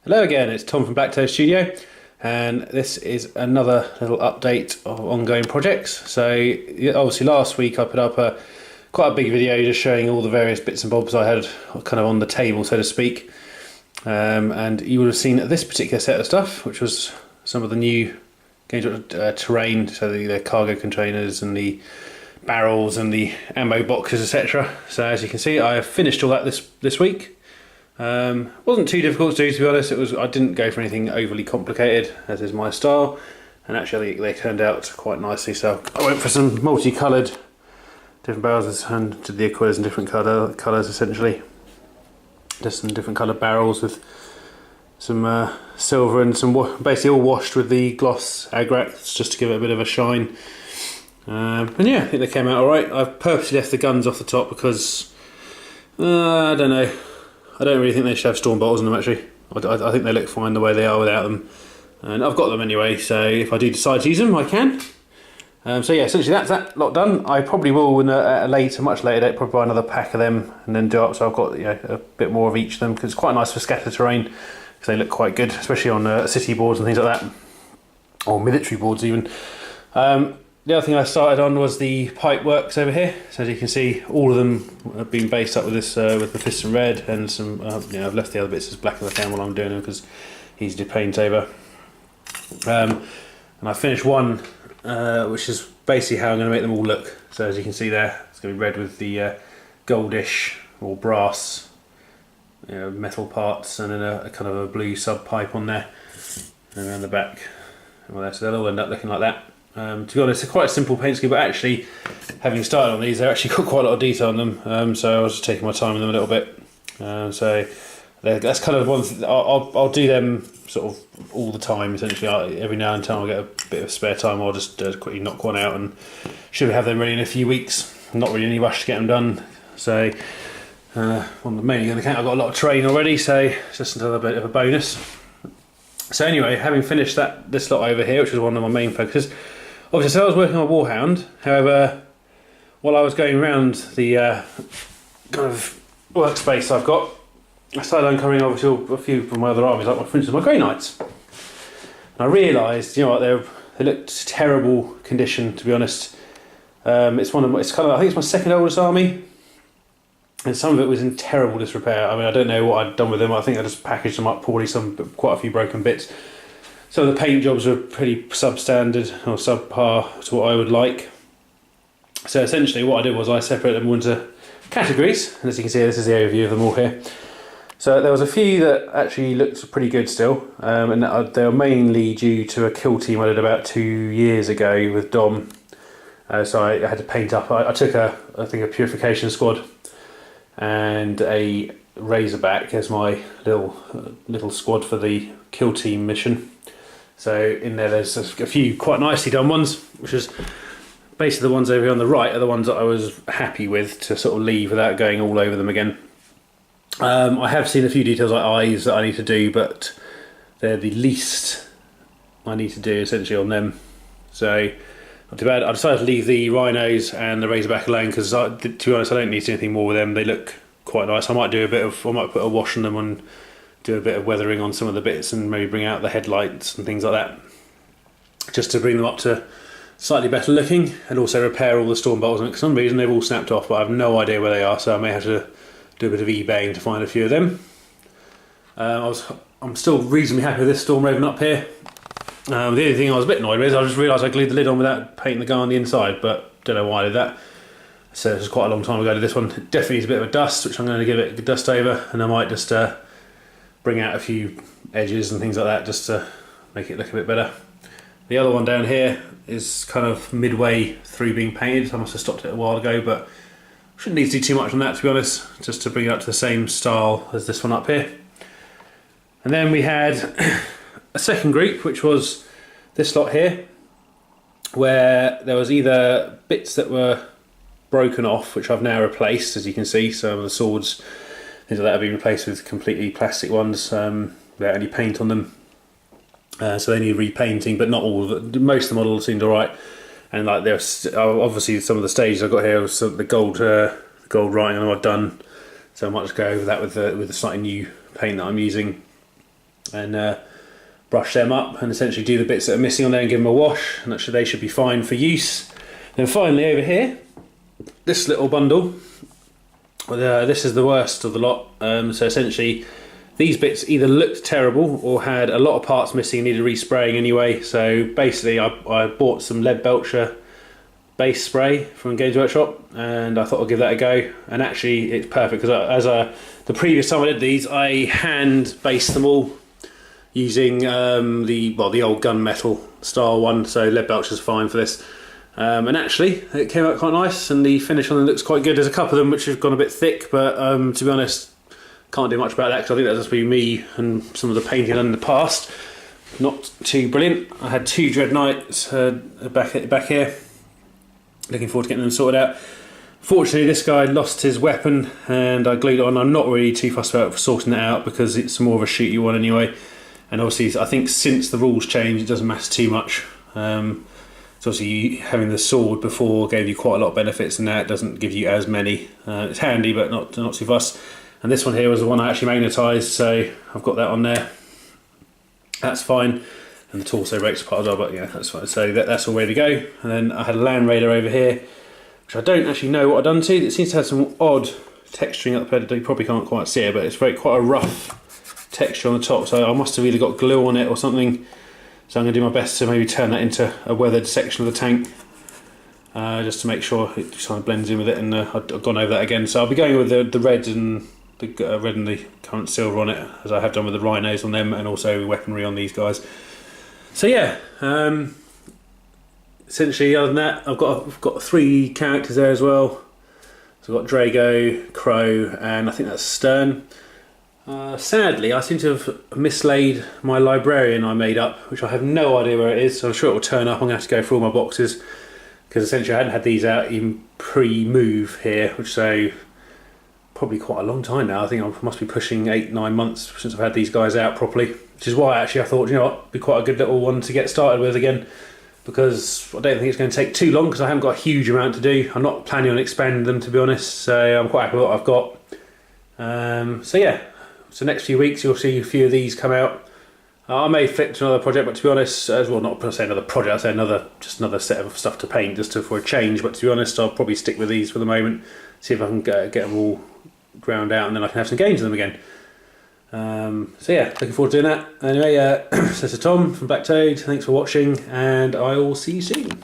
Hello again, it's Tom from BlackToad Studio, and this is another little update of ongoing projects. So obviously last week I put up quite a big video just showing all the various bits and bobs I had kind of on the table, so to speak. And you would have seen this particular set of stuff, which was some of the new terrain, so the cargo containers and the barrels and the ammo boxes, etc. So as you can see, I have finished all that this week. Wasn't too difficult to do be honest. I didn't go for anything overly complicated, as is my style, and actually they turned out quite nicely. So I went for some multicoloured different barrels and did the acquires in different colours essentially. Just some different coloured barrels with some silver and some basically all washed with the gloss agrax just to give it a bit of a shine. And yeah, I think they came out alright. I've purposely left the guns off the top because I don't know. I don't really think they should have storm bolts on them actually. I think they look fine the way they are without them. And I've got them anyway, so if I do decide to use them, I can. So yeah, essentially that's that lot done. I probably will at a much later date, probably buy another pack of them and then do up. So I've got a bit more of each of them because it's quite nice for scatter terrain because they look quite good, especially on city boards and things like that, or military boards even. The other thing I started on was the pipe works over here. So as you can see, all of them have been based up with this with the piston red and some. I've left the other bits as black as I can while I'm doing them because easy to paint over. And I finished one, which is basically how I'm going to make them all look. So as you can see there, it's going to be red with the goldish or brass, metal parts, and then a kind of a blue sub pipe on there, and around the back. So they'll all end up looking like that. To be honest, it's quite a simple paint scheme, but actually, having started on these, they've actually got quite a lot of detail on them. So I was just taking my time on them a little bit. So that's kind of one thing. I'll do them sort of all the time. Essentially, every now and then I'll get a bit of spare time. I'll just quickly knock one out, and should have them ready in a few weeks. Not really any rush to get them done. So mainly going to count. I've got a lot of terrain already, so it's just another bit of a bonus. So anyway, having finished this lot over here, which was one of my main focuses. Obviously, so I was working on Warhound. However, while I was going around the kind of workspace I've got, I started uncovering obviously a few from my other armies, like for instance my Grey Knights. And I realised, they looked terrible condition, to be honest. It's kind of, I think it's my second oldest army, and some of it was in terrible disrepair. I mean, I don't know what I'd done with them. I think I just packaged them up poorly, quite a few broken bits. Some of the paint jobs are pretty substandard or subpar to what I would like. So essentially what I did was I separated them into categories, and as you can see, this is the overview of them all here. So there was a few that actually looked pretty good still, and they were mainly due to a kill team I did about 2 years ago with Dom. So I had to paint up. I took a purification squad and a Razorback as my little squad for the kill team mission. So in there's a few quite nicely done ones, which is basically the ones over here on the right are the ones that I was happy with to sort of leave without going all over them again. I have seen a few details like eyes that I need to do, but they're the least I need to do essentially on them. So not too bad. I decided to leave the rhinos and the Razorback alone because, to be honest, I don't need to do anything more with them. They look quite nice. I might put a wash on them and do a bit of weathering on some of the bits and maybe bring out the headlights and things like that, just to bring them up to slightly better looking, and also repair all the storm bolts. And for some reason they've all snapped off, but I have no idea where they are, so I may have to do a bit of eBaying to find a few of them. I'm still reasonably happy with this Storm Raven up here. The only thing I was a bit annoyed with is I just realised I glued the lid on without painting the guy on the inside, but don't know why I did that. So this was quite a long time ago I did this one. It definitely needs a bit of a dust, which I'm going to give it a dust over, and I might just bring out a few edges and things like that just to make it look a bit better. The other one down here is kind of midway through being painted. I must have stopped it a while ago, but shouldn't need to do too much on that, to be honest, just to bring it up to the same style as this one up here. And then we had a second group, which was this lot here, where there was either bits that were broken off, which I've now replaced, as you can see. Some of the swords, things like that, have been replaced with completely plastic ones without any paint on them. So they need repainting, but not all of it. Most of the models seemed alright. And like there's obviously some of the stages I've got here was the gold writing on them I've done, so I might just go over that with the slightly new paint that I'm using. and brush them up and essentially do the bits that are missing on there and give them a wash, and they should be fine for use. Then finally over here, this little bundle, this is the worst of the lot. So essentially these bits either looked terrible or had a lot of parts missing and needed respraying anyway. So basically I bought some lead belcher base spray from Games Workshop, and I thought I'd give that a go, and actually it's perfect because the previous time I did these, I hand based them all using the old gunmetal style one, so lead belcher's fine for this. And actually it came out quite nice, and the finish on them looks quite good. There's a couple of them which have gone a bit thick, but to be honest, can't do much about that because I think that's just been me and some of the painting done in the past. Not too brilliant. I had 2 Dread Knights back here. Looking forward to getting them sorted out. Fortunately, this guy lost his weapon and I glued it on. I'm not really too fussed about sorting it out because it's more of a shooty one anyway. And obviously, I think since the rules changed, it doesn't matter too much. So obviously, having the sword before gave you quite a lot of benefits, and now it doesn't give you as many. It's handy, but not too fussed. And this one here was the one I actually magnetised, so I've got that on there. That's fine. And the torso breaks apart as well, but yeah, that's fine. So that's all ready to go. And then I had a Land Raider over here, which I don't actually know what I've done to. It seems to have some odd texturing up there. You probably can't quite see it, but it's quite a rough texture on the top. So I must have either got glue on it or something. So I'm going to do my best to maybe turn that into a weathered section of the tank, just to make sure it just kind of blends in with it. And I've gone over that again. So I'll be going with the red and the current silver on it, as I have done with the rhinos on them, and also weaponry on these guys. So yeah, essentially other than that, I've got 3 characters there as well. So I've got Drago, Crow, and I think that's Stern. Sadly, I seem to have mislaid my librarian I made up, which I have no idea where it is, so I'm sure it will turn up. I'm going to have to go through all my boxes, because essentially I hadn't had these out in pre-move here, which so probably quite a long time now. I think I must be pushing 8-9 months since I've had these guys out properly, which is why actually I thought, you know what, it'd be quite a good little one to get started with again, because I don't think it's going to take too long because I haven't got a huge amount to do. I'm not planning on expanding them, to be honest, so I'm quite happy with what I've got. So yeah, so next few weeks you'll see a few of these come out. I may flip to another project, but to be honest, not per se another project, I'd say just another set of stuff to paint just for a change, but to be honest I'll probably stick with these for the moment, see if I can get them all ground out, and then I can have some games of them again. So yeah, looking forward to doing that. Anyway, this is Tom from BlackToad. Thanks for watching, and I will see you soon.